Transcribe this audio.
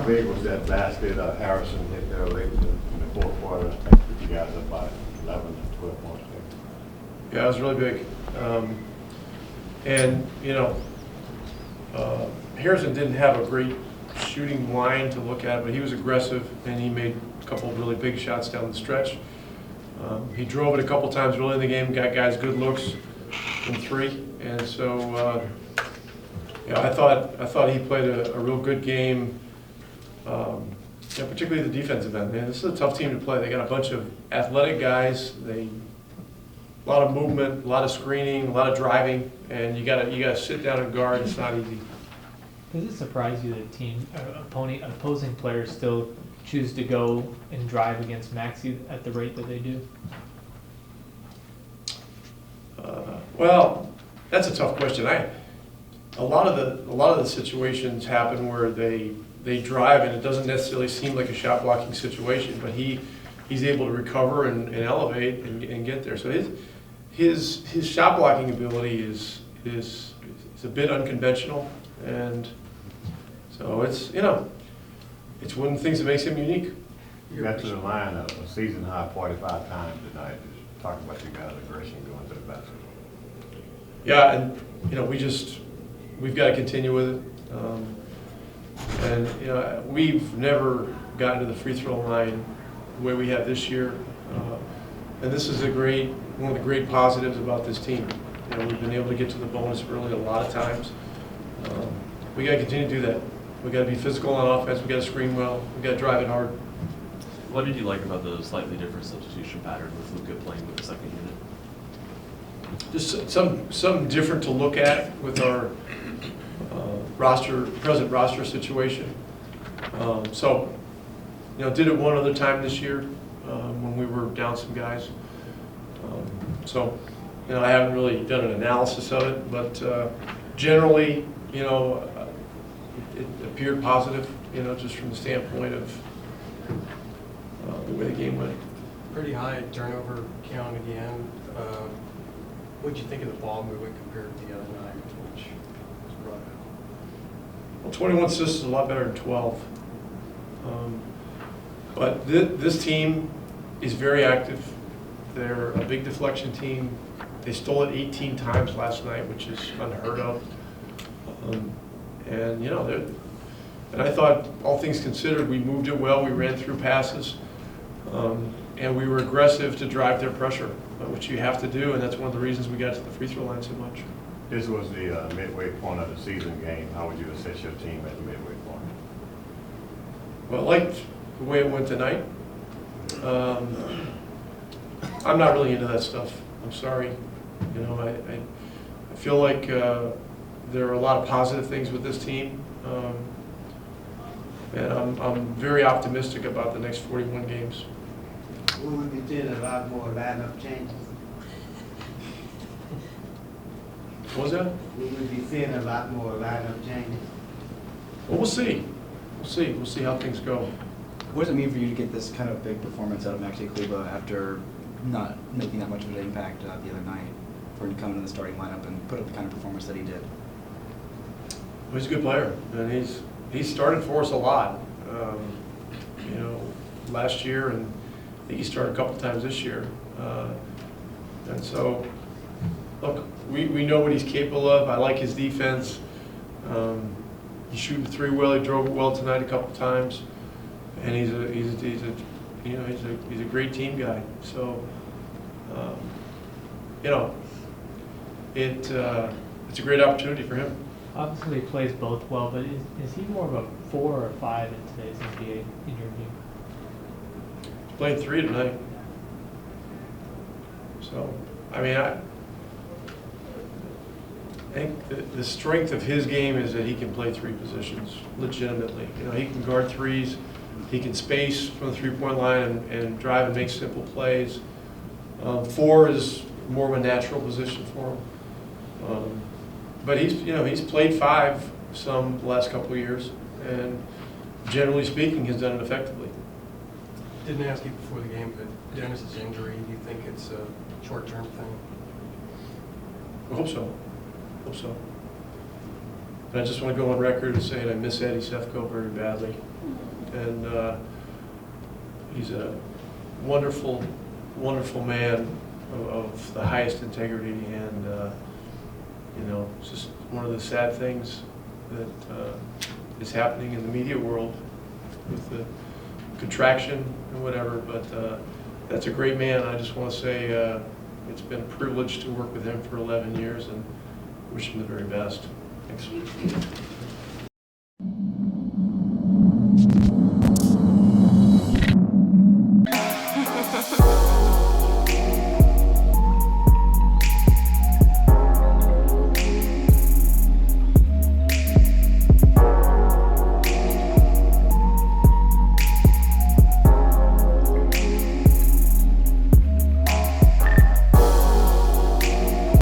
How big was that basket Harrison hit there late in the fourth quarter? I think put you guys up by 11 to 12 points there. Yeah, it was really big. And, Harrison didn't have a great shooting line to look at, but he was aggressive, and he made a couple of really big shots down the stretch. He drove it a couple times early in the game, got guys good looks from three, and so I thought he played a real good game. Particularly the defensive end. Man, this is a tough team to play. They got a bunch of athletic guys. A lot of movement, a lot of screening, a lot of driving, and you gotta sit down and guard. It's not easy. Does it surprise you that opposing players still choose to go and drive against Maxi at the rate that they do? Well, that's a tough question. A lot of the situations happen where they drive and it doesn't necessarily seem like a shot blocking situation, but he's able to recover and elevate and get there. So his shot blocking ability is a bit unconventional, and so it's one of the things that makes him unique. You got to the line a season high 45 times tonight. Just talk about your guys' aggression going to the basket. Yeah, and we've got to continue with it. And we've never gotten to the free throw line the way we have this year. And this is one of the great positives about this team. We've been able to get to the bonus early a lot of times. We got to continue to do that. We got to be physical on offense. We got to screen well. We got to drive it hard. What did you like about the slightly different substitution pattern with Luka playing with the second unit? Just something different to look at with our present roster situation. Did it one other time this year when we were down some guys. I haven't really done an analysis of it, but generally, it appeared positive, just from the standpoint of the way the game went. Pretty high turnover count again. What did you think of the ball movement compared to the other night, which was brought out? Well, 21 assists is a lot better than 12. But this team is very active. They're a big deflection team. They stole it 18 times last night, which is unheard of. And I thought, all things considered, we moved it well. We ran through passes, and we were aggressive to drive their pressure, which you have to do, and that's one of the reasons we got to the free throw line so much. This was the midway point of the season game. How would you assess your team at the midway point? Well, I liked the way it went tonight. I'm not really into that stuff. I'm sorry. I feel like there are a lot of positive things with this team, and I'm very optimistic about the next 41 games. We will be seeing a lot more lineup changes. What was that? We will be seeing a lot more lineup changes. Well, we'll see. We'll see how things go. What does it mean for you to get this kind of big performance out of Maxi Kleber after not making that much of an impact the other night, for him to come in the starting lineup and put up the kind of performance that he did? Well, he's a good player, and he's started for us a lot. Last year, and I think he started a couple times this year. And so, look, we know what he's capable of. I like his defense. He's shooting the three well. He drove it well tonight a couple times, and he's a great team guy. So, it's a great opportunity for him. Obviously, he plays both well, but is he more of a 4 or 5 in today's NBA, in your view? He's playing 3 tonight. So, I think the strength of his game is that he can play 3 positions legitimately. He can guard threes, he can space from the three-point line and drive and make simple plays. 4 is more of a natural position for him. But he's played 5 some the last couple of years, and generally speaking, has done it effectively. Didn't ask you before the game, but Dennis's injury, do you think it's a short-term thing? I hope so. And I just want to go on record and say that I miss Eddie Sefko very badly. And he's a wonderful, wonderful man of the highest integrity, and you know, it's just one of the sad things that is happening in the media world with the contraction and whatever, but that's a great man. I just want to say it's been a privilege to work with him for 11 years, and wish him the very best. Thanks.